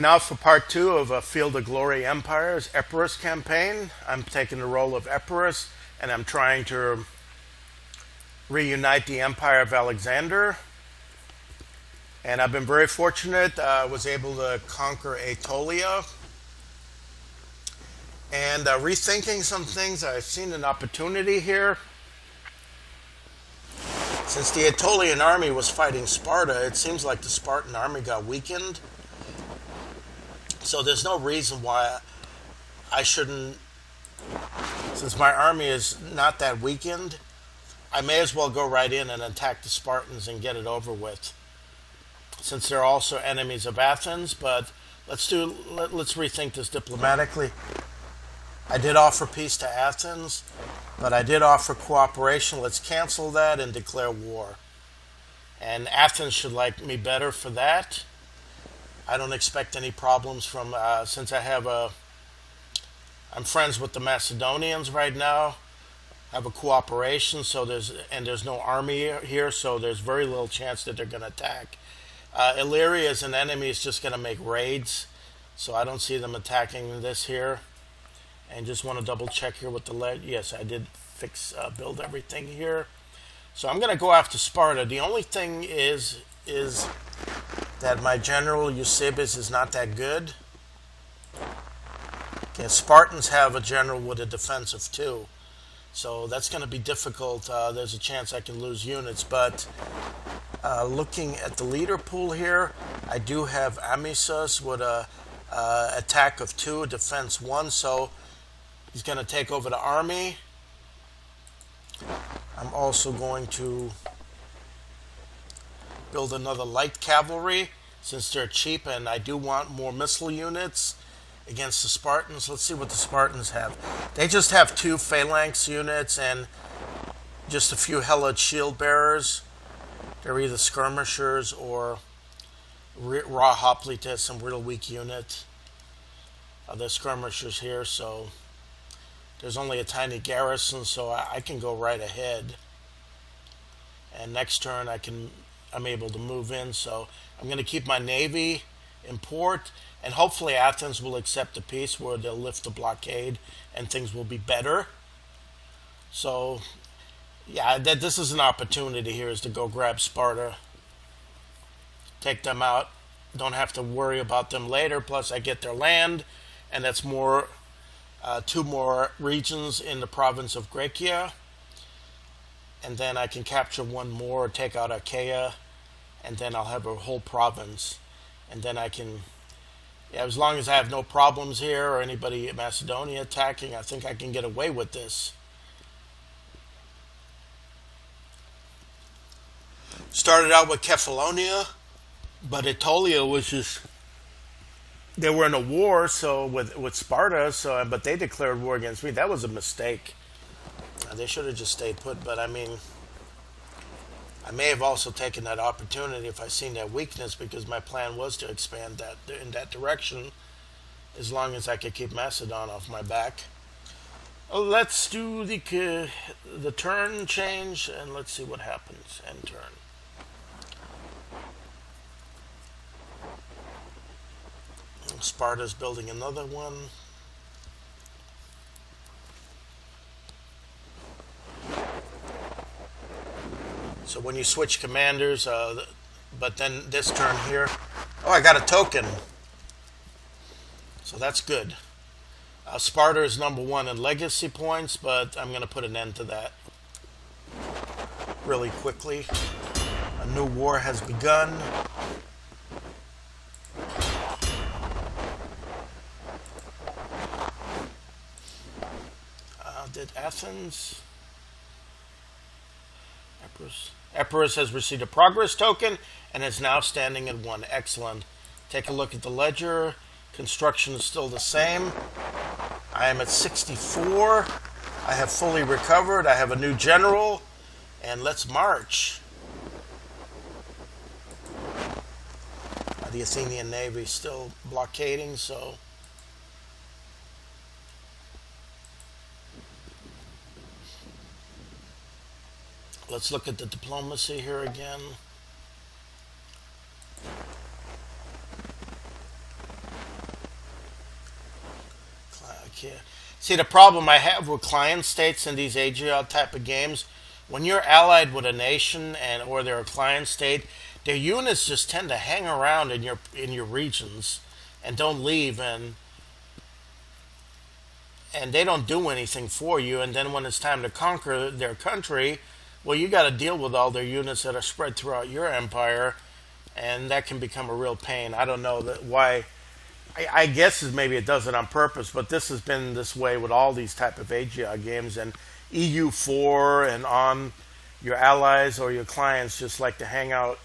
Now for part two of a Field of Glory Empires, Epirus campaign. I'm taking the role of Epirus, and I'm trying to reunite the Empire of Alexander. And I've been very fortunate. I was able to conquer Aetolia. And rethinking some things, I've seen an opportunity here. Since the Aetolian army was fighting Sparta, it seems like the Spartan army got weakened. So there's no reason why I shouldn't, since my army is not that weakened, I may as well go right in and attack the Spartans and get it over with. Since they're also enemies of Athens, but let's rethink this diplomatically. I did offer peace to Athens, but I did offer cooperation. Let's cancel that and declare war. And Athens should like me better for that. I don't expect any problems from, since I'm friends with the Macedonians right now. I have a cooperation, so there's no army here, so there's very little chance that they're going to attack. Illyria as an enemy is just going to make raids, so I don't see them attacking this here. And just want to double check here with the yes, I did build everything here. So I'm going to go after Sparta. The only thing is that my general Eusebius is not that good. Okay, Spartans have a general with a defense of 2. So that's going to be difficult. There's a chance I can lose units. But looking at the leader pool here, I do have Amisus with a attack of 2, defense 1. So he's going to take over the army. I'm also going to build another light cavalry since they're cheap, and I do want more missile units against the Spartans. Let's see what the Spartans have. They just have 2 phalanx units and just a few Helid shield bearers. They're either skirmishers or raw hoplites, some real weak unit. They're skirmishers here, so there's only a tiny garrison, so I can go right ahead. And next turn I'm able to move in, so I'm going to keep my navy in port, and hopefully Athens will accept a peace where they'll lift the blockade and things will be better. So, yeah, this is an opportunity here, is to go grab Sparta, take them out, don't have to worry about them later, plus I get their land, and that's 2 more regions in the province of Graecia, and then I can capture 1 more, take out Achaia, and then I'll have a whole province. And then I can, as long as I have no problems here or anybody in Macedonia attacking, I think I can get away with this. Started out with Kephallonia, but Aetolia was just, they were in a war with Sparta, but they declared war against me. That was a mistake. They should have just stayed put, but I mean, I may have also taken that opportunity if I seen their weakness, because my plan was to expand in that direction as long as I could keep Macedon off my back. Let's do the turn change, and let's see what happens. End turn. Sparta's building another one. So when you switch commanders, but then this turn here, I got a token. So that's good. Sparta is number 1 in legacy points, but I'm going to put an end to that really quickly. A new war has begun. Did Athens? Epirus has received a progress token and is now standing at 1. Excellent. Take a look at the ledger. Construction is still the same. I am at 64. I have fully recovered. I have a new general. And let's march. The Athenian Navy is still blockading, so let's look at the diplomacy here again. Yeah. See, the problem I have with client states in these AGL type of games, when you're allied with a nation and or they're a client state, their units just tend to hang around in your regions and don't leave, and they don't do anything for you. And then when it's time to conquer their country, well, you got to deal with all their units that are spread throughout your empire, and that can become a real pain. I don't know why. I guess maybe it does it on purpose, but this has been this way with all these type of AGI games and EU4 and on. Your allies or your clients just like to hang out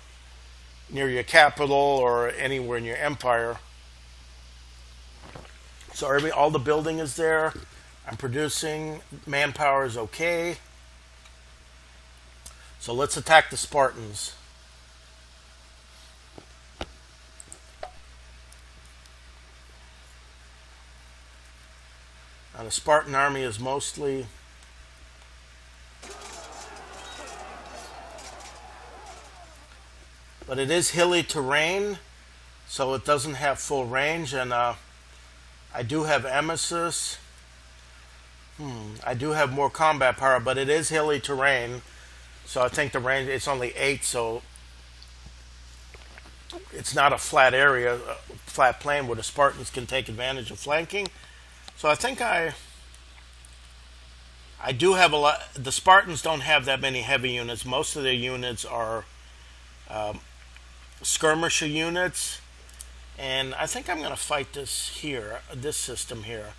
near your capital or anywhere in your empire. So all the building is there. I'm producing. Manpower is okay. So let's attack the Spartans. Now the Spartan army is mostly but it is hilly terrain, so it doesn't have full range, and I do have emesis. I do have more combat power, but it is hilly terrain, so I think the range, it's only 8, so it's not a flat area, a flat plain where the Spartans can take advantage of flanking. So I think I do have a lot. The Spartans don't have that many heavy units. Most of their units are skirmisher units, and I think I'm going to fight this here, this system here,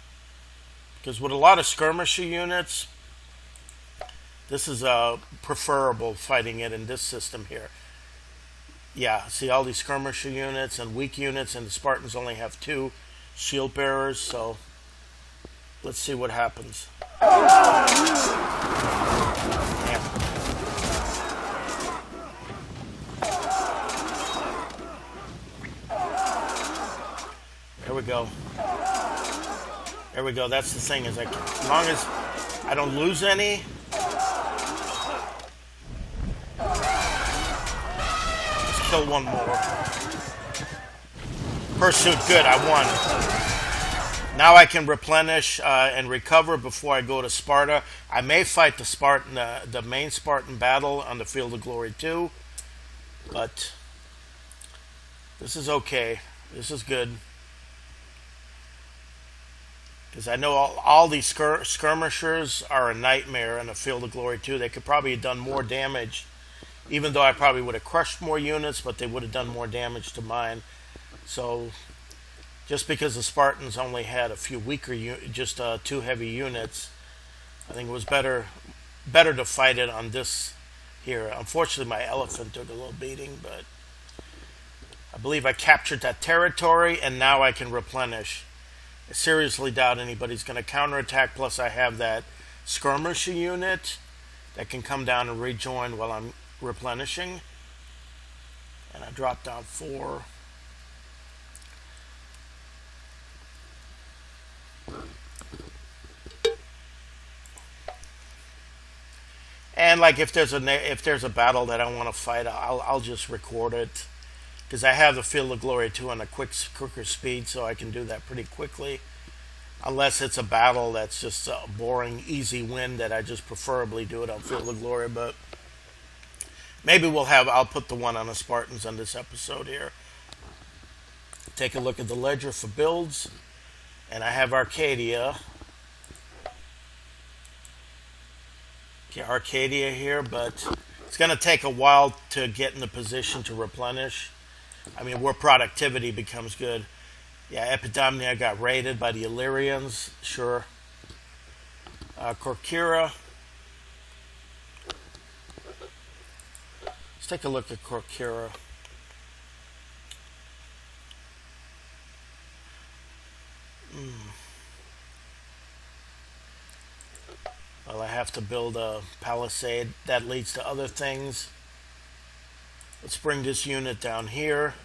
because with a lot of skirmisher units, this is preferable fighting it in this system here. Yeah, see all these skirmisher units and weak units, and the Spartans only have 2 shield bearers, so let's see what happens. There we go. There we go. That's the thing, is as long as I don't lose any. Let's kill one more. Pursuit, good, I won. Now I can replenish and recover before I go to Sparta. I may fight the Spartan, the main Spartan battle on the Field of Glory too, but this is okay. This is good. Because I know all these skirmishers are a nightmare in the Field of Glory too. They could probably have done more damage, even though I probably would have crushed more units, but they would have done more damage to mine. So just because the Spartans only had a few weaker, just 2 heavy units, I think it was better to fight it on this here. Unfortunately, my elephant took a little beating, but I believe I captured that territory, and now I can replenish. I seriously doubt anybody's going to counterattack, plus I have that skirmisher unit that can come down and rejoin while I'm replenishing. And I dropped down 4. And like if there's a battle that I want to fight, I'll just record it, because I have the Field of Glory 2 on a quicker speed, so I can do that pretty quickly. Unless it's a battle that's just a boring, easy win, that I just preferably do it on Field of Glory. But maybe I'll put the one on the Spartans on this episode here. Take a look at the ledger for builds, and I have Arcadia. Okay, Arcadia here, but it's going to take a while to get in the position to replenish. I mean, where productivity becomes good. Yeah, Epidamnia got raided by the Illyrians, sure. Corcyra. Let's take a look at Corcyra. Well, I have to build a palisade. That leads to other things. Let's bring this unit down here.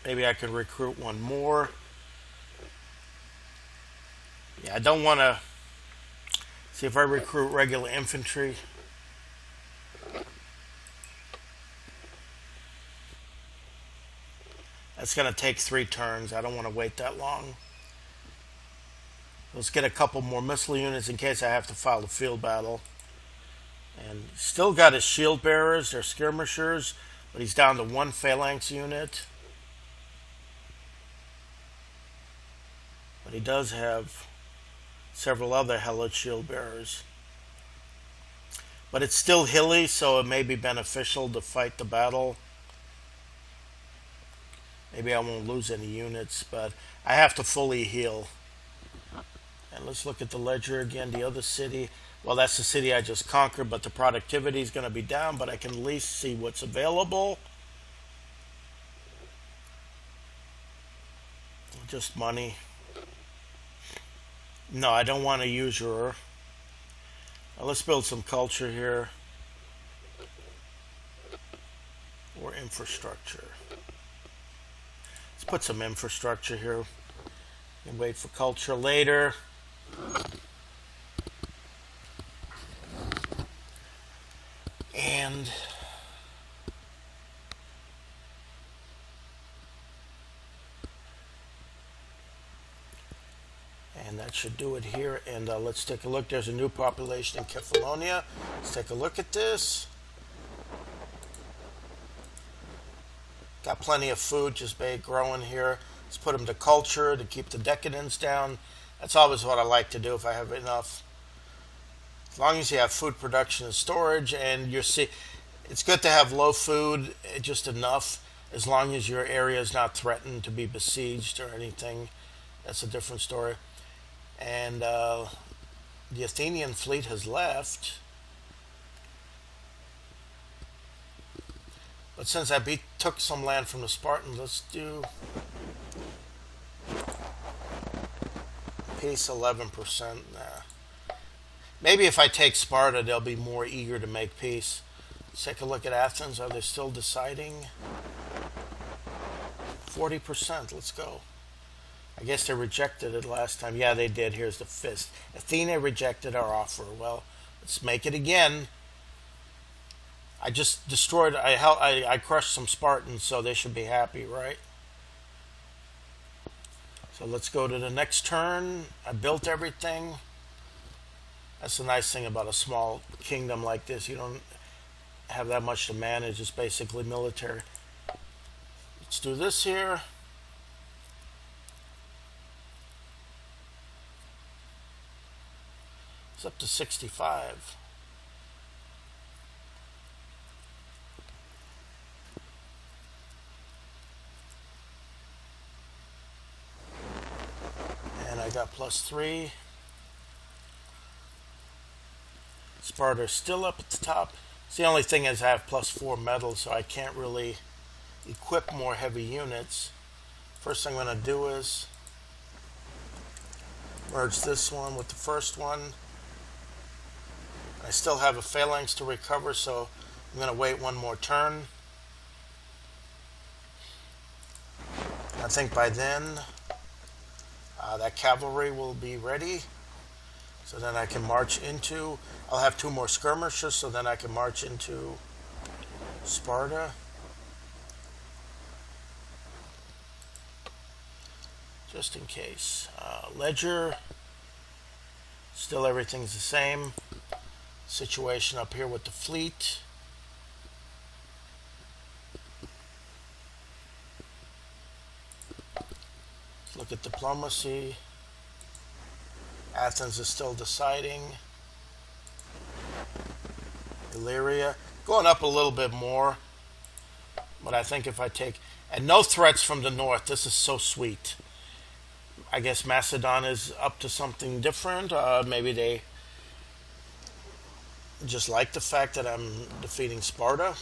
Maybe I could recruit one more. Yeah, I don't want to see if I recruit regular infantry. That's going to take 3 turns. I don't want to wait that long. Let's get a couple more missile units in case I have to file a field battle. And still got his shield bearers, they're skirmishers, but he's down to 1 phalanx unit. But he does have several other Hellenes shield bearers. But it's still hilly, so it may be beneficial to fight the battle. Maybe I won't lose any units, but I have to fully heal. And let's look at the ledger again, the other city. Well, that's the city I just conquered, but the productivity is going to be down, but I can at least see what's available. Just money. No, I don't want a usurer. Now let's build some culture here. Or infrastructure. Let's put some infrastructure here. And wait for culture later. And that should do it here. And let's take a look. There's a new population in Kefalonia. Let's take a look at this. Got plenty of food just growing here. Let's put them to culture to keep the decadence down. That's always what I like to do if I have enough. As long as you have food production and storage, and it's good to have low food, just enough, as long as your area is not threatened to be besieged or anything. That's a different story. And the Athenian fleet has left. But since I took some land from the Spartans, let's do peace 11%. Nah. Maybe if I take Sparta, they'll be more eager to make peace. Let's take a look at Athens. Are they still deciding? 40%. Let's go. I guess they rejected it last time. Yeah, they did. Here's the fist. Athena rejected our offer. Well, let's make it again. I just destroyed. I crushed some Spartans, so they should be happy, right? So let's go to the next turn. I built everything. That's the nice thing about a small kingdom like this. You don't have that much to manage. It's basically military. Let's do this here. It's up to 65. And I got +3. Sparta's still up at the top. It's the only thing is I have +4 metal, so I can't really equip more heavy units. First thing I'm going to do is merge this one with the first one. I still have a phalanx to recover, so I'm going to wait one more turn. I think by then that cavalry will be ready. So then I can march into, I'll have 2 more skirmishers, so then I can march into Sparta. Just in case. Ledger, still everything's the same. Situation up here with the fleet. Let's look at diplomacy. Athens is still deciding. Illyria going up a little bit more, but I think if I take, and no threats from the north, this is so sweet. I guess Macedon is up to something different. Maybe they just like the fact that I'm defeating Sparta.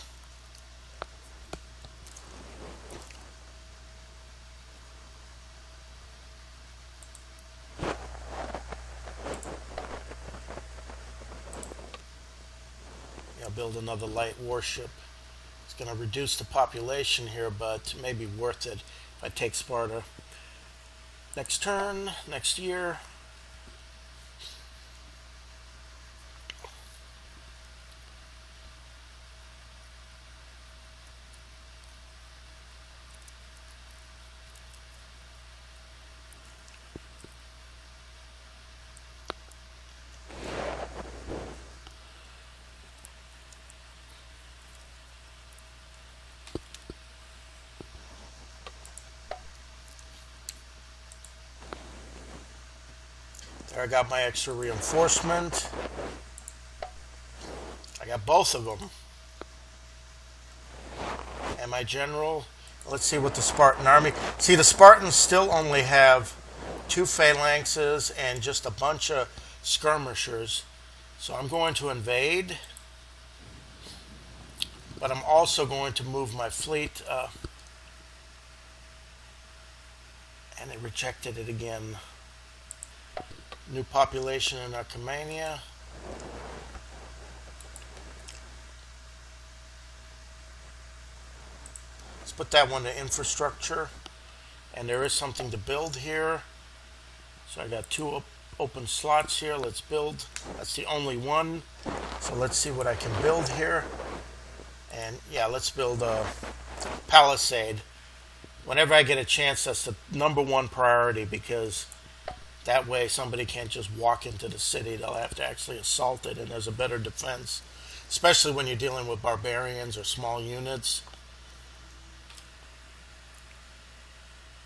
Build another light warship. It's going to reduce the population here, but maybe worth it if I take Sparta. Next turn, next year. There I got my extra reinforcement. I got both of them. And my general. Let's see what the Spartan army. See, the Spartans still only have 2 phalanxes and just a bunch of skirmishers. So I'm going to invade. But I'm also going to move my fleet. And they rejected it again. New population in Archemania. Let's put that one to infrastructure. And there is something to build here. So I got 2 open slots here. Let's build. That's the only one. So let's see what I can build here. And yeah, let's build a palisade. Whenever I get a chance, that's the #1 priority, because that way somebody can't just walk into the city. They'll have to actually assault it, and there's a better defense, especially when you're dealing with barbarians or small units.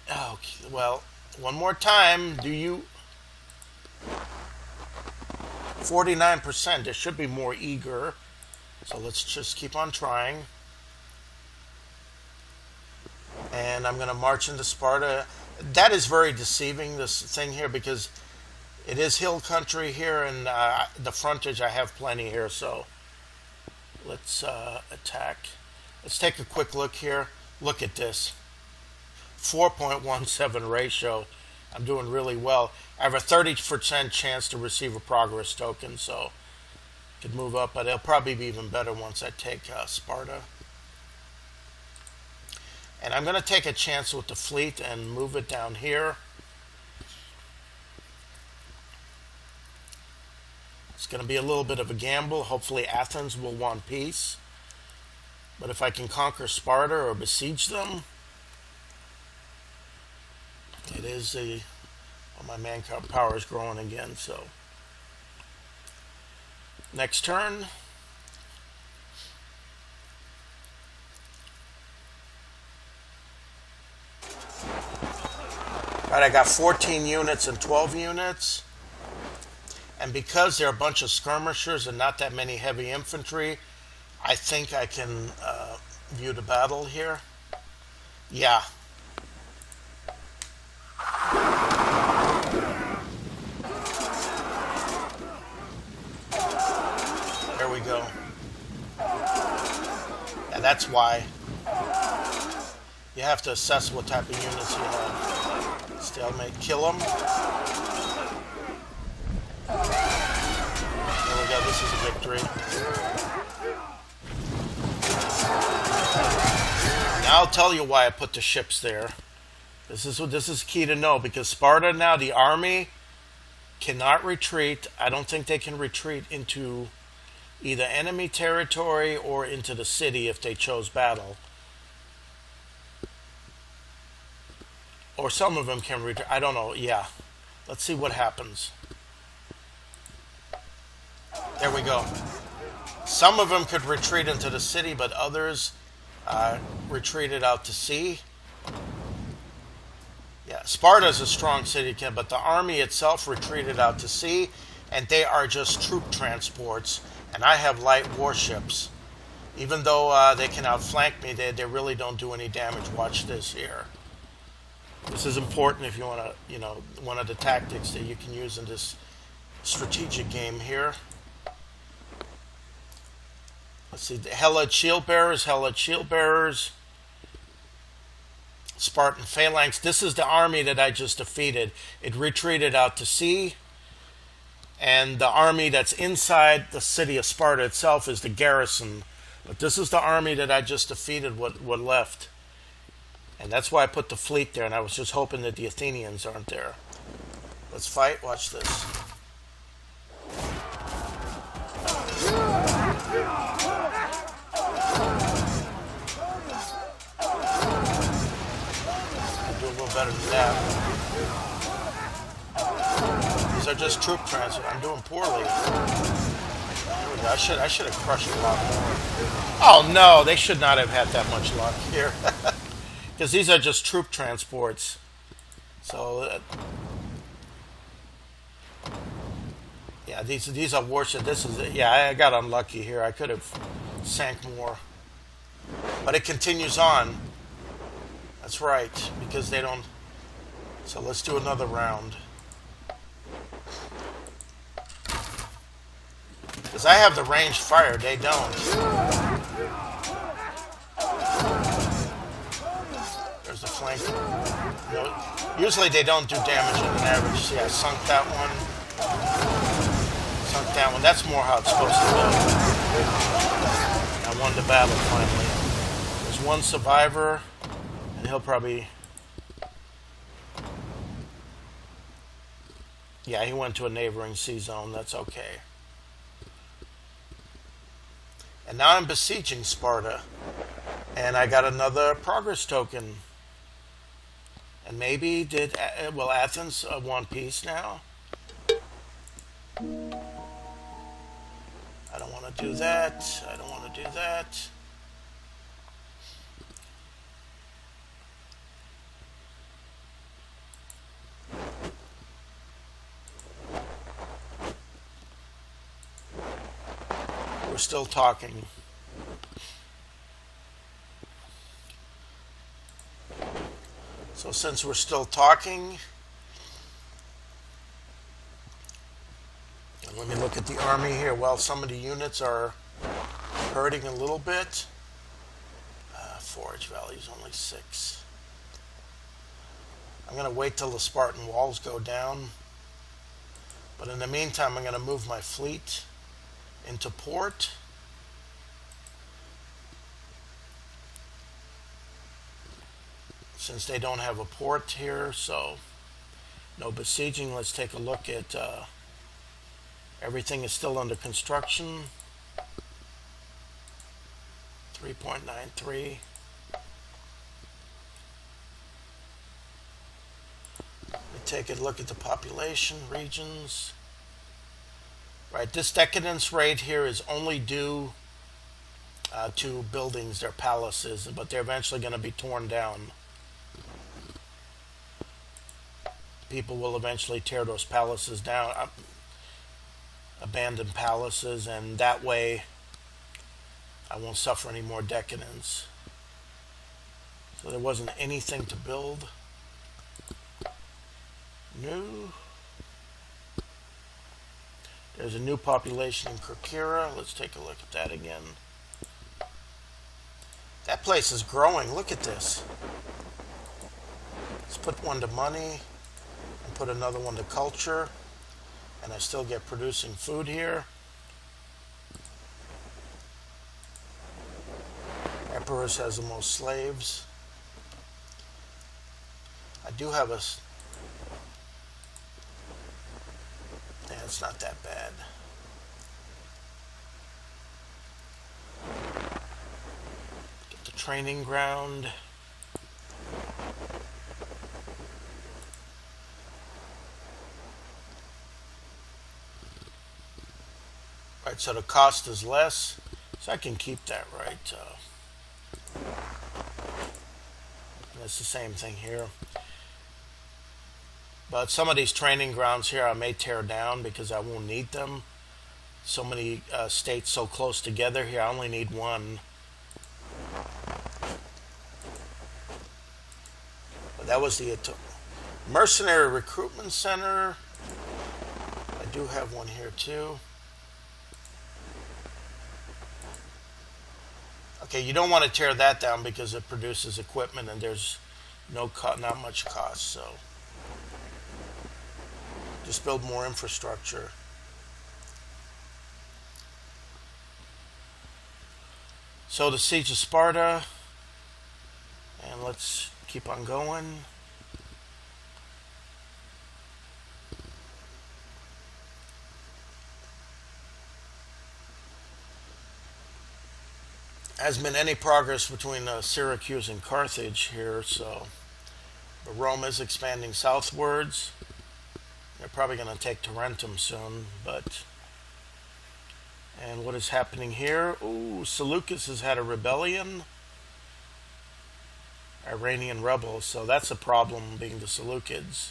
Okay, well, one more time. Do you... 49%. There should be more eager. So let's just keep on trying. And I'm going to march into Sparta. That is very deceiving, this thing here, because it is hill country here, and the frontage, I have plenty here. So let's attack. Let's take a quick look here. Look at this. 4.17 ratio. I'm doing really well. I have a 30% chance to receive a progress token, so could move up, but it'll probably be even better once I take Sparta. And I'm going to take a chance with the fleet and move it down here. It's going to be a little bit of a gamble. Hopefully Athens will want peace. But if I can conquer Sparta or besiege them, it is a... Well, my manpower is growing again, so... Next turn. All right, I got 14 units and 12 units. And because there are a bunch of skirmishers and not that many heavy infantry, I think I can view the battle here. Yeah. There we go. And that's why you have to assess what type of units you have. Stalemate, kill them. There we go, this is a victory. Now I'll tell you why I put the ships there. This is key to know, because Sparta now, the army cannot retreat. I don't think they can retreat into either enemy territory or into the city if they chose battle. Or some of them can retreat. I don't know. Yeah. Let's see what happens. There we go. Some of them could retreat into the city, but others retreated out to sea. Yeah, Sparta is a strong city, but the army itself retreated out to sea, and they are just troop transports. And I have light warships. Even though they can outflank me, they really don't do any damage. Watch this here. This is important if you want to, one of the tactics that you can use in this strategic game here. Let's see, the Hellenes shield bearers. Spartan phalanx. This is the army that I just defeated. It retreated out to sea. And the army that's inside the city of Sparta itself is the garrison. But this is the army that I just defeated, what left. And that's why I put the fleet there, and I was just hoping that the Athenians aren't there. Let's fight. Watch this. I'll do a little better than that. These are just troop transfer. I'm doing poorly. I should have crushed a lot more. Oh no, they should not have had that much luck here. Because these are just troop transports. So Yeah, these are warships. This is yeah. I got unlucky here. I could have sank more, but it continues on. That's right, because they don't. So let's do another round. Because I have the ranged fire, they don't. There's the flank. No, usually they don't do damage on an average. See, I sunk that one. Sunk that one. That's more how it's supposed to go. I won the battle finally. There's one survivor, and he'll probably... Yeah, he went to a neighboring sea zone. That's okay. And now I'm besieging Sparta. And I got another progress token. And maybe will Athens want peace now? I don't want to do that. I don't want to do that. We're still talking. So since we're still talking, and let me look at the army here. Well, some of the units are hurting a little bit. Forage value is only 6. I'm going to wait till the Spartan walls go down. But in the meantime, I'm going to move my fleet into port. Since they don't have a port here, so no besieging. Let's take a look at everything is still under construction. 3.93. Let me take a look at the population regions. Right, this decadence rate here is only due to buildings, their palaces, but they're eventually going to be torn down. People will eventually tear those palaces down, abandon palaces, and that way I won't suffer any more decadence. So there wasn't anything to build. New. There's a new population in Kerkyra. Let's take a look at that again. That place is growing. Look at this. Let's put one to money and put another one to culture. And I still get producing food here. Epirus has the most slaves. I do have a... Yeah, it's not that bad. Get the training ground. Right, so the cost is less, so I can keep that, right? And it's the same thing here. But some of these training grounds here I may tear down because I won't need them. So many states so close together here, I only need one. But that was the Mercenary Recruitment Center. I do have one here too. Okay, you don't want to tear that down because it produces equipment and there's not much cost, so just build more infrastructure. So the siege of Sparta, and let's keep on going. Hasn't been any progress between Syracuse and Carthage here, so but Rome is expanding southwards. They're probably going to take Tarentum soon, but... And what is happening here? Ooh, Seleucus has had a rebellion. Iranian rebels, so that's a problem being the Seleucids.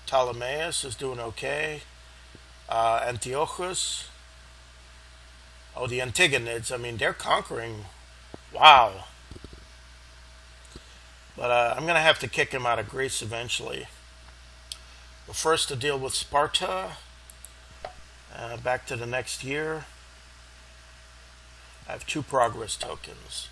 Ptolemaeus is doing okay. Antiochus. Oh, the Antigonids. I mean, they're conquering. Wow. But I'm going to have to kick him out of Greece eventually. But first to deal with Sparta. Back to the next year. I have 2 progress tokens.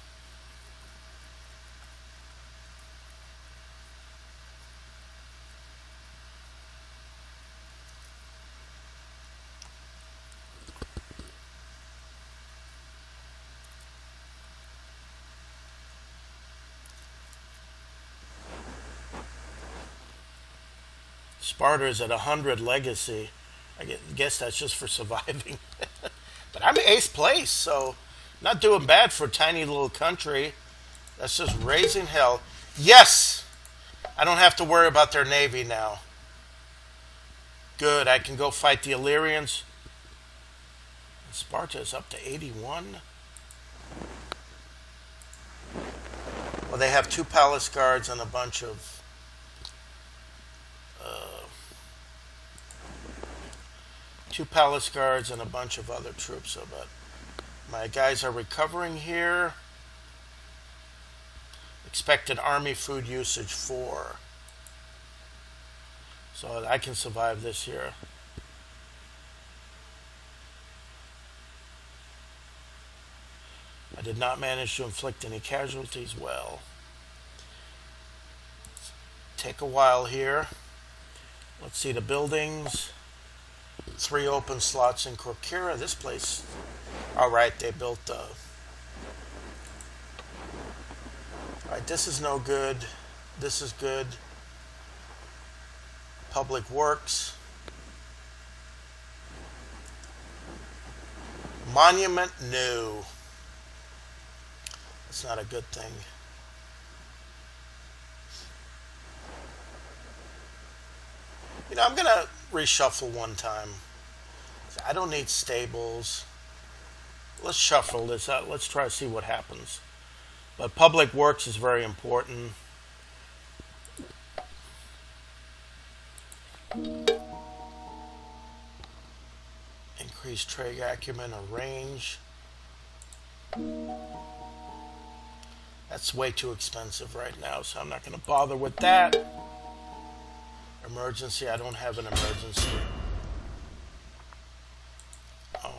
Sparta is at 100 legacy. I guess that's just for surviving. But I'm 8th place, so not doing bad for a tiny little country. That's just raising hell. Yes! I don't have to worry about their navy now. Good, I can go fight the Illyrians. Sparta is up to 81. Well, they have 2 palace guards and a bunch of 2 palace guards and a bunch of other troops. So, but my guys are recovering here. Expected army food usage 4. So I can survive this year. I did not manage to inflict any casualties well. Take a while here. Let's see the buildings. 3 open slots in Corcyra. This place. Alright, they built Alright, this is no good. This is good. Public Works. Monument, no. That's not a good thing. You know, I'm going to reshuffle one time. I don't need stables. Let's shuffle this out. Let's try to see what happens. But public works is very important. Increase trade acumen or range. That's way too expensive right now, so I'm not going to bother with that. Emergency, I don't have an emergency. Oh.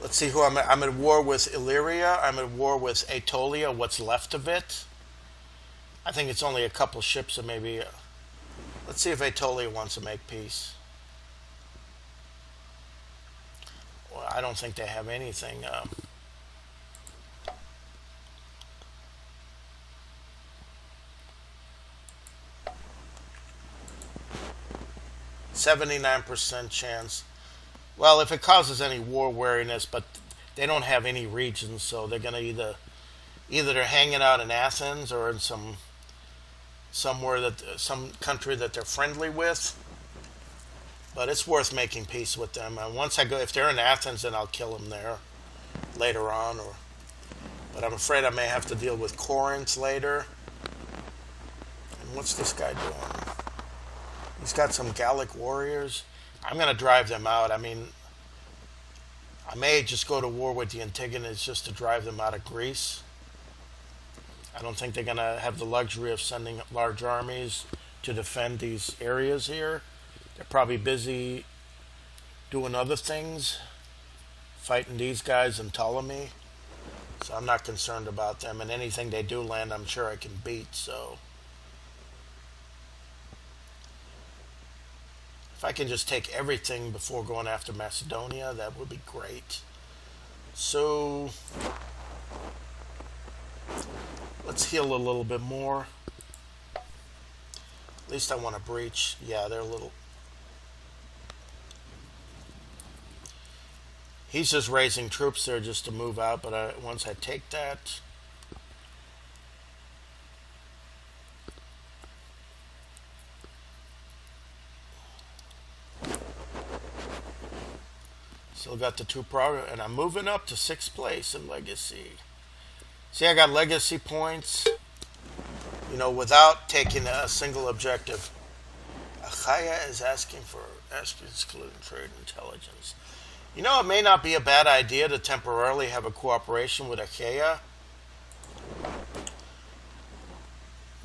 Let's see who I'm at. I'm at war with Illyria. I'm at war with Aetolia, what's left of it. I think it's only a couple ships, so maybe... let's see if Aetolia wants to make peace. Well, I don't think they have anything. 79% chance. Well, if it causes any war weariness, but they don't have any regions, so they're gonna either they're hanging out in Athens or in some country that they're friendly with. But it's worth making peace with them. And once I go, if they're in Athens, then I'll kill them there later on. But I'm afraid I may have to deal with Corinth later. And what's this guy doing? He's got some Gallic warriors. I'm going to drive them out. I mean, I may just go to war with the Antigonids just to drive them out of Greece. I don't think they're going to have the luxury of sending large armies to defend these areas here. They're probably busy doing other things, fighting these guys in Ptolemy. So I'm not concerned about them. And anything they do land, I'm sure I can beat. So if I can just take everything before going after Macedonia, that would be great. So let's heal a little bit more. At least I want to breach. Yeah, they're a little... He's just raising troops there just to move out, but once I take that... Still got the 2 progress, and I'm moving up to 6th place in Legacy. See, I got Legacy points, you know, without taking a single objective. Achaia is asking excluding trade intelligence. You know, it may not be a bad idea to temporarily have a cooperation with Achaia,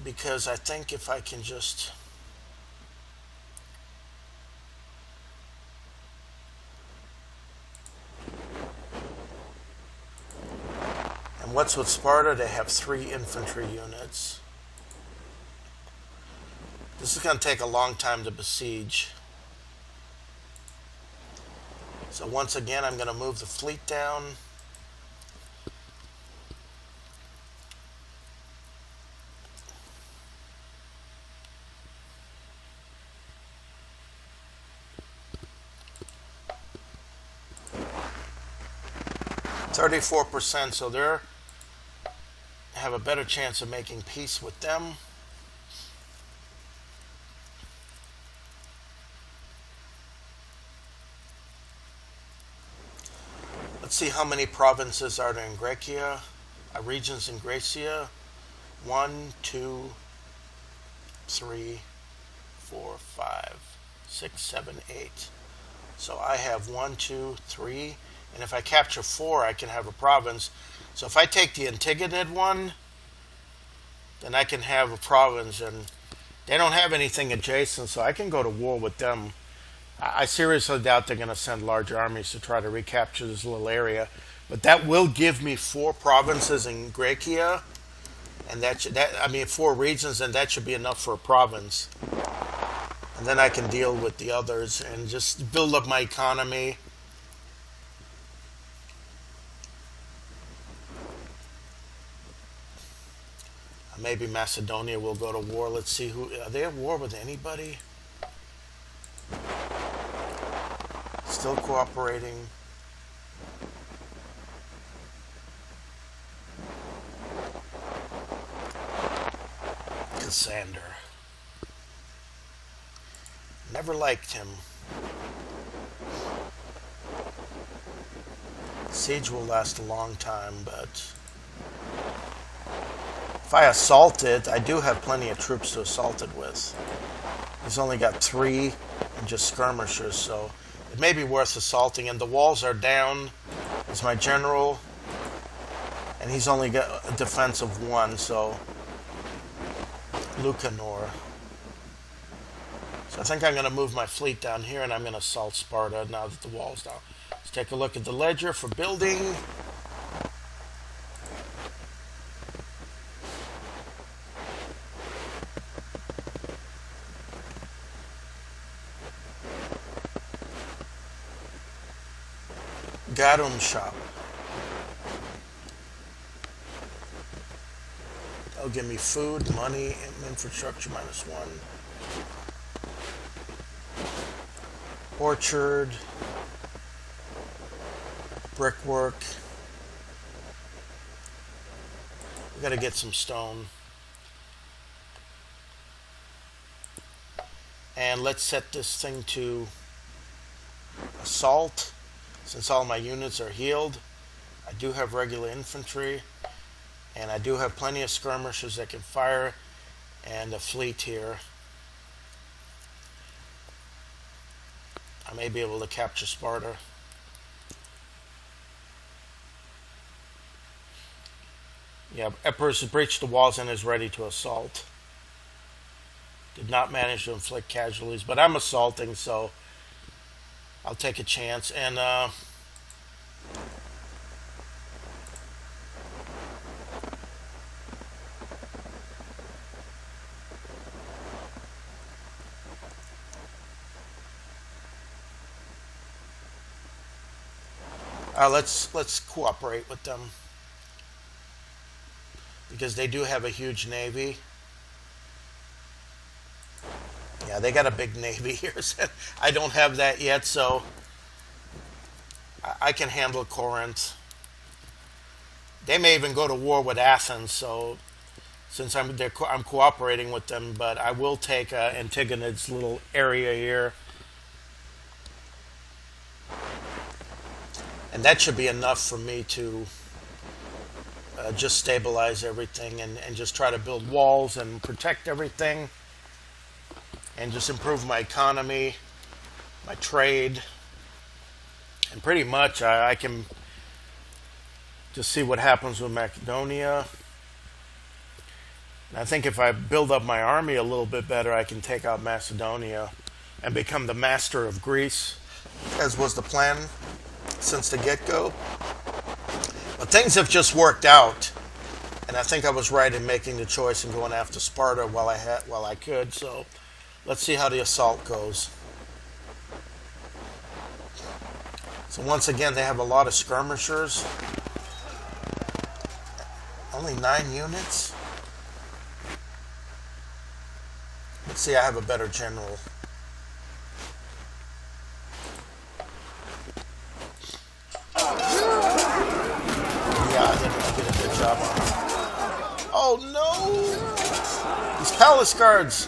because I think if I can just... And what's with Sparta? They have 3 infantry units. This is going to take a long time to besiege. So once again, I'm going to move the fleet down. %, so they're have a better chance of making peace with them. Let's see how many provinces are there in Graecia, regions in Graecia. 1, 2, 3, 4, 5, 6, 7, 8. So I have 1, 2, 3, and if I capture 4, I can have a province. So if I take the Antigonid one, then I can have a province, and they don't have anything adjacent, so I can go to war with them. I seriously doubt they're going to send large armies to try to recapture this little area, but that will give me 4 provinces in Graecia, and I mean 4 regions, and that should be enough for a province. And then I can deal with the others and just build up my economy. Maybe Macedonia will go to war. Let's see are they at war with anybody? Still cooperating. Cassander. Never liked him. Siege will last a long time, but if I assault it, I do have plenty of troops to assault it with. He's only got 3 and just skirmishers, so it may be worth assaulting. And the walls are down. It's my general, and he's only got a defense of 1, so Lucanor. So I think I'm going to move my fleet down here, and I'm going to assault Sparta now that the wall's down. Let's take a look at the ledger for building. Garum shop. They'll give me food, money, and infrastructure -1. Orchard. Brickwork. We gotta get some stone. And let's set this thing to assault. Since all my units are healed, I do have regular infantry, and I do have plenty of skirmishers that can fire, and a fleet here. I may be able to capture Sparta. Yeah, Epirus has breached the walls and is ready to assault. Did not manage to inflict casualties, but I'm assaulting, so I'll take a chance. And let's cooperate with them, because they do have a huge navy. Yeah, they got a big navy here. I don't have that yet, so I can handle Corinth. They may even go to war with Athens, so since I'm cooperating with them, but I will take Antigonid's little area here. And that should be enough for me to just stabilize everything and just try to build walls and protect everything. and just improve my economy, my trade, and pretty much I can just see what happens with Macedonia. And I think if I build up my army a little bit better, I can take out Macedonia and become the master of Greece, as was the plan since the get-go. But things have just worked out, and I think I was right in making the choice and going after Sparta while I could. So let's see how the assault goes. So once again, they have a lot of skirmishers. Only 9 units. Let's see, I have a better general. Yeah, I did a good job on it. Oh no! These palace guards!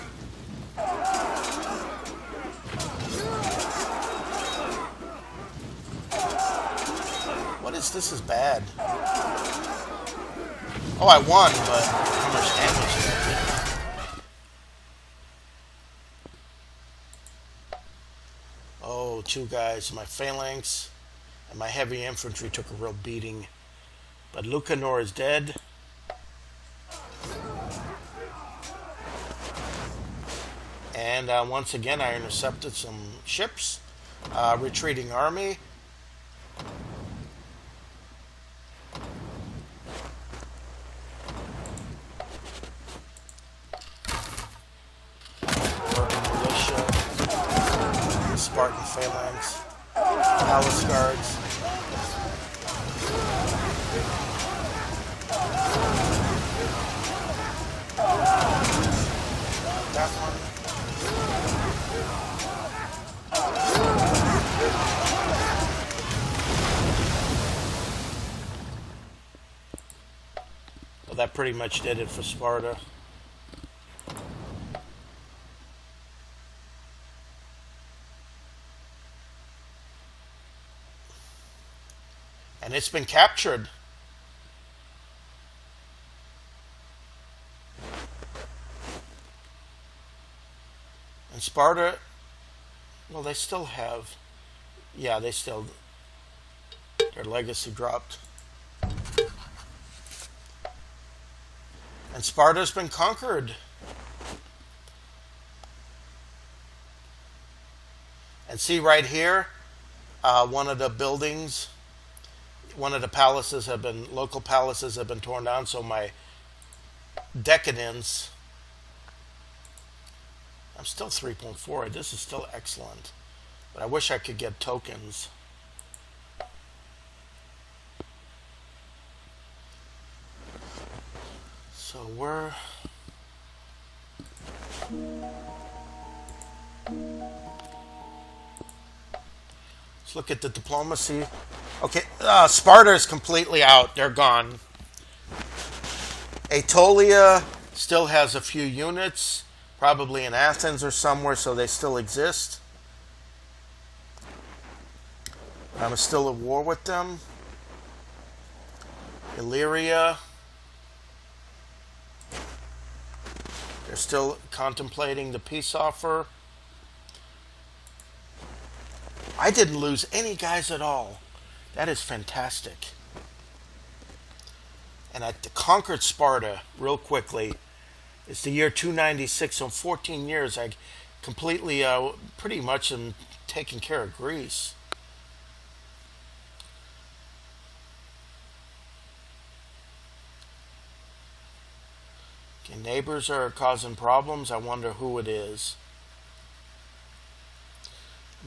What is this? Is bad. Oh, I won, but how much damage did I do? Oh, 2 guys. My phalanx and my heavy infantry took a real beating. But Lucanor is dead. And once again, I intercepted some ships. Retreating army. Spartan phalanx, palace guards. That one. Well, that pretty much did it for Sparta. And it's been captured. And Sparta, well, they still have, yeah, they still, their legacy dropped. And Sparta's been conquered. And see right here, one of the buildings, one of the palaces local palaces have been torn down, so my decadence, I'm still 3.4. This is still excellent. But I wish I could get tokens. So let's look at the diplomacy. Okay, Sparta is completely out. They're gone. Aetolia still has a few units, probably in Athens or somewhere, so they still exist. I'm still at war with them. Illyria. They're still contemplating the peace offer. I didn't lose any guys at all. That is fantastic. And I conquered Sparta real quickly. It's the year 296, so in 14 years I completely, pretty much am taking care of Greece. Okay, neighbors are causing problems. I wonder who it is.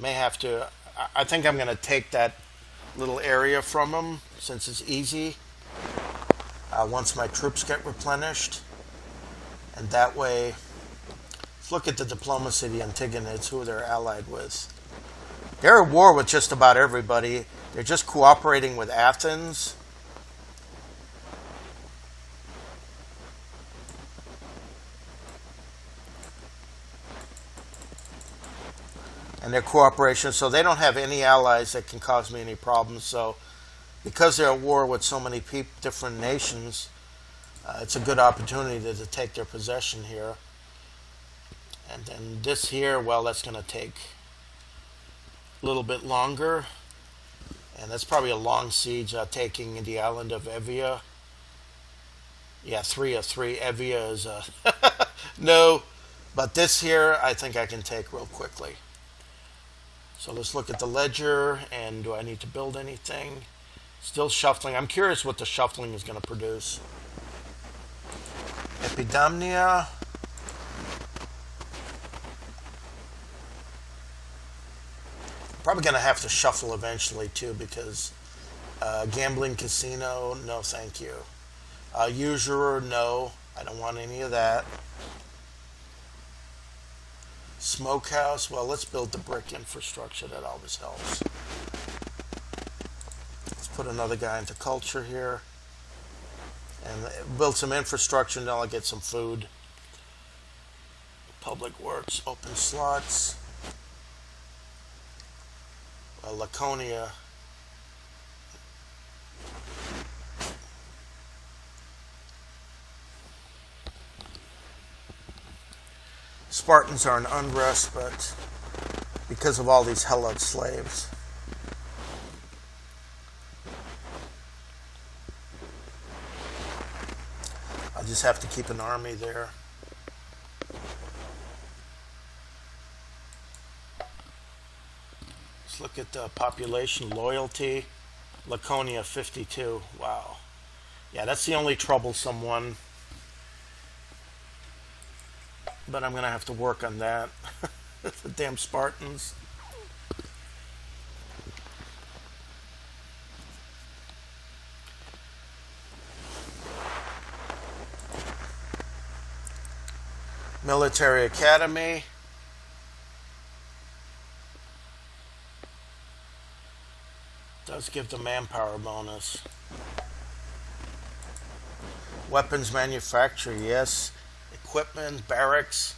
May have to, I think I'm going to take that little area from them since it's easy once my troops get replenished, and that way let's look at the diplomacy of the Antigonids, who they're allied with. They're at war with just about everybody. They're just cooperating with Athens. And their cooperation, so they don't have any allies that can cause me any problems. So because they're at war with so many different nations, it's a good opportunity to take their possession here. And then this here, well, that's going to take a little bit longer. And that's probably a long siege, taking the island of Evia. Yeah, 3 of 3. Evia is no. But this here, I think I can take real quickly. So let's look at the ledger. And do I need to build anything? Still shuffling. I'm curious what the shuffling is going to produce. Epidemia. Probably going to have to shuffle eventually too, because gambling casino, no thank you. Usurer, no. I don't want any of that. Smokehouse, well, let's build the brick infrastructure. That always helps. Let's put another guy into culture here. And build some infrastructure, and then I'll get some food. Public works, open slots. Laconia. Spartans are in unrest, but because of all these Hellenic slaves. I'll just have to keep an army there. Let's look at the population loyalty. Laconia 52. Wow. Yeah, that's the only troublesome one. But I'm going to have to work on that. The damn Spartans. Military Academy. Does give the manpower bonus. Weapons manufacturer, yes. Equipment, barracks.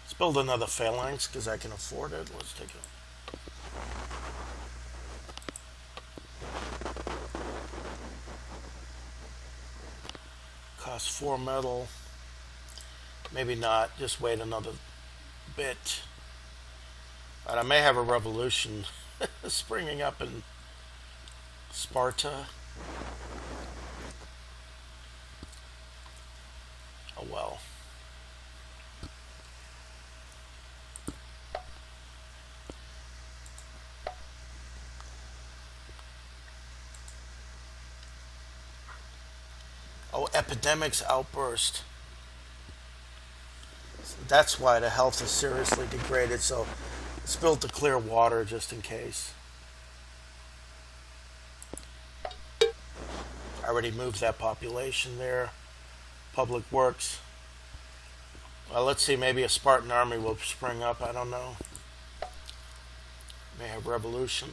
Let's build another phalanx because I can afford it. Let's take it. Cost 4 metal. Maybe not. Just wait another bit. But I may have a revolution springing up in Sparta. Oh well. Oh, epidemics outburst. That's why the health is seriously degraded, so it's built to clear water just in case. I already moved that population there. Public works. Well, let's see, maybe a Spartan army will spring up, I don't know. May have revolution.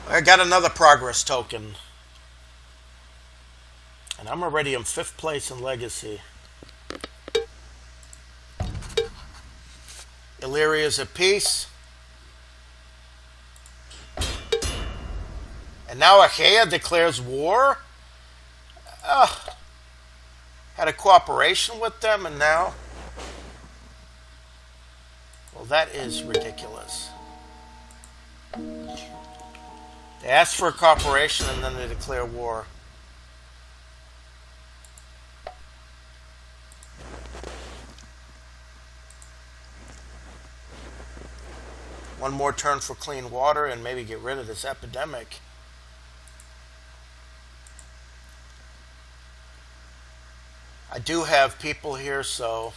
I got another progress token. And I'm already in 5th place in Legacy. Illyria's at peace. And now Achaia declares war? Had a cooperation with them and now? Well, that is ridiculous. They ask for a cooperation and then they declare war. One more turn for clean water and maybe get rid of this epidemic. I do have people here, so...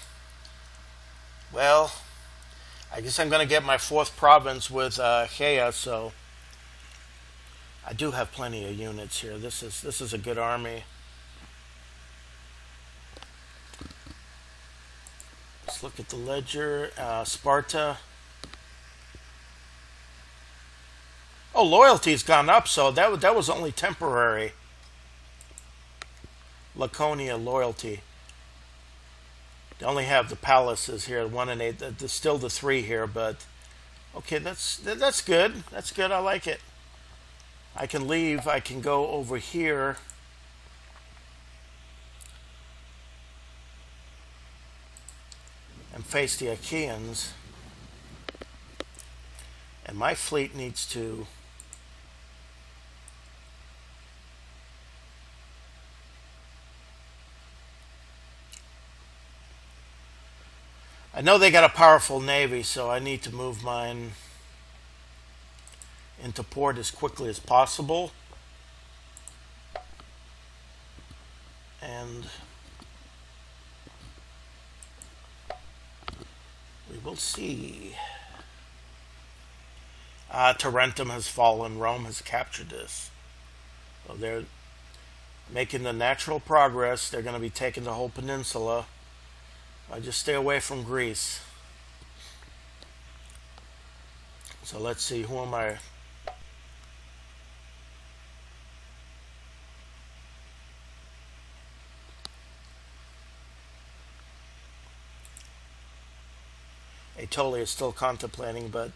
Well, I guess I'm going to get my 4th province with Achaia, so... I do have plenty of units here. This is a good army. Let's look at the ledger. Sparta. Oh, loyalty's gone up, so that was only temporary. Laconia loyalty. They only have the palaces here, 1 and 8. There's still the 3 here, but okay, that's good. That's good. I like it. I can leave. I can go over here. And face the Achaeans. And my fleet needs to I know they got a powerful navy, so I need to move mine into port as quickly as possible. And we will see. Tarentum has fallen. Rome has captured this. So they're making the natural progress. They're going to be taking the whole peninsula. I just stay away from Greece. So let's see, who am I? Aetolia is still contemplating, but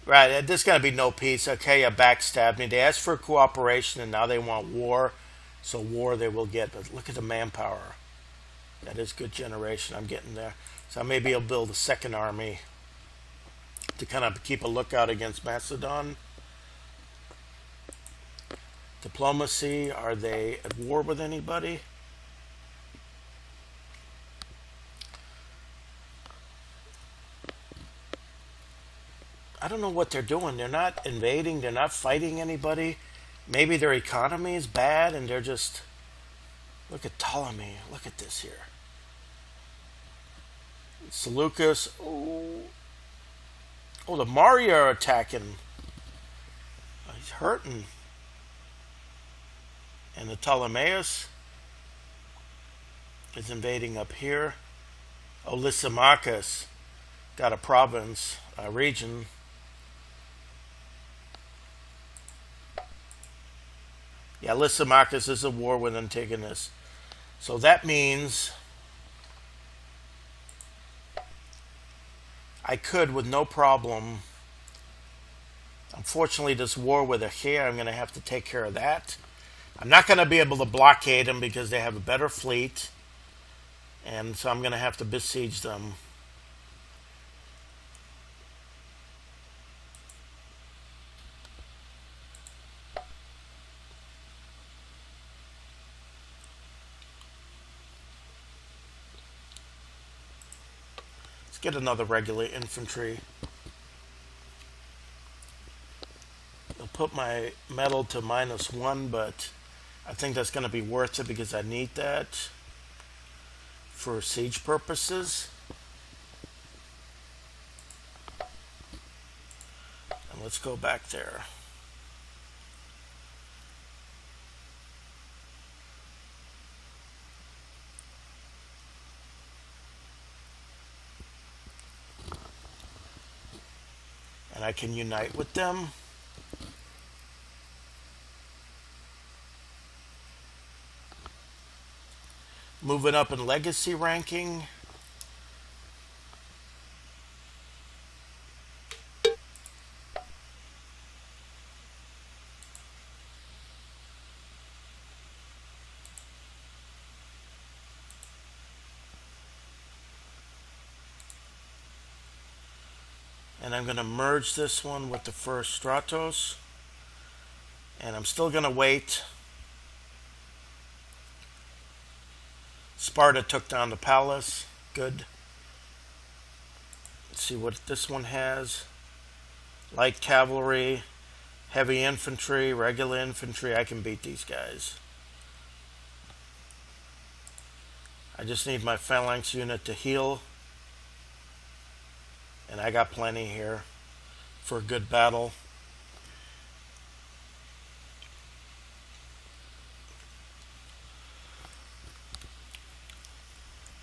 right, there's going to be no peace. Achaia backstabbed me. They asked for cooperation, and now they want war. So war they will get, but look at the manpower. That is good generation. I'm getting there. So I may be able to build a second army to kind of keep a lookout against Macedon. Diplomacy, are they at war with anybody? I don't know what they're doing. They're not invading. They're not fighting anybody. Maybe their economy is bad and they're just... Look at Ptolemy. Look at this here. Seleucus. Oh, the Maria are attacking. He's hurting. And the Ptolemaios is invading up here. Oh, Lysimachus got a province, a region. Yeah, Lysimachus is at war with Antigonus. So that means I could, with no problem. Unfortunately, this war with Achaia, I'm going to have to take care of that. I'm not going to be able to blockade them because they have a better fleet. And so I'm going to have to besiege them. Get another regular infantry. I'll put my metal to -1, but I think that's going to be worth it because I need that for siege purposes. And let's go back there. And I can unite with them. Moving up in legacy ranking. And I'm going to merge this one with the first Stratos. And I'm still going to wait. Sparta took down the palace. Good. Let's see what this one has. Light cavalry, heavy infantry, regular infantry. I can beat these guys. I just need my phalanx unit to heal. And I got plenty here for a good battle.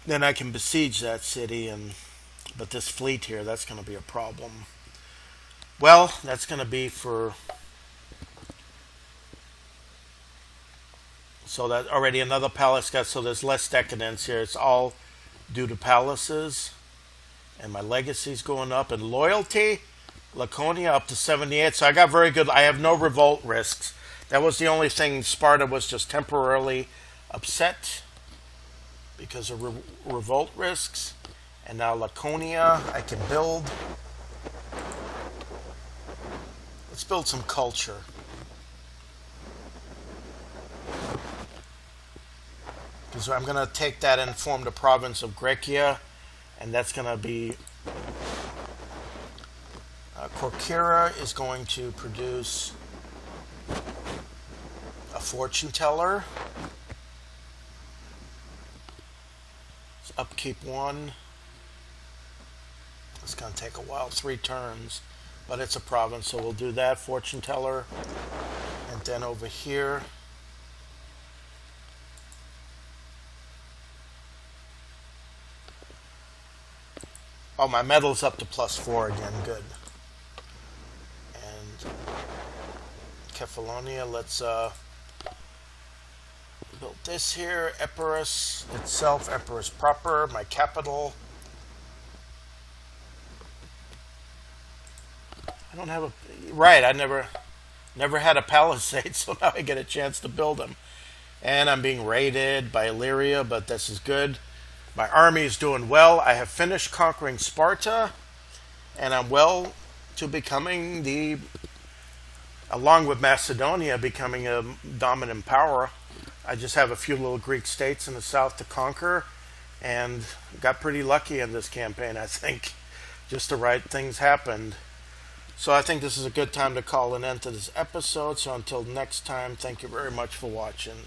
Then I can besiege that city, but this fleet here, that's going to be a problem. Well, that's going to be for... So that already another palace got... So there's less decadence here. It's all due to palaces. And my legacy's going up. And loyalty, Laconia up to 78. So I got very good... I have no revolt risks. That was the only thing. Sparta was just temporarily upset because of revolt risks. And now Laconia, I can build. Let's build some culture. Because I'm going to take that and form the province of Graecia. And that's going to be... Corcyra is going to produce a fortune teller. It's upkeep 1. It's going to take a while, 3 turns. But it's a province, so we'll do that. Fortune teller. And then over here... Oh, my metal's up to +4 again. Good. And Kefalonia, let's build this here. Epirus itself, Epirus proper, my capital. I don't have a... Right, I never had a palisade, so now I get a chance to build them. And I'm being raided by Illyria, but this is good. My army is doing well. I have finished conquering Sparta, and I'm well to becoming along with Macedonia, becoming a dominant power. I just have a few little Greek states in the south to conquer, and got pretty lucky in this campaign, I think. Just the right things happened. So I think this is a good time to call an end to this episode. So until next time, thank you very much for watching.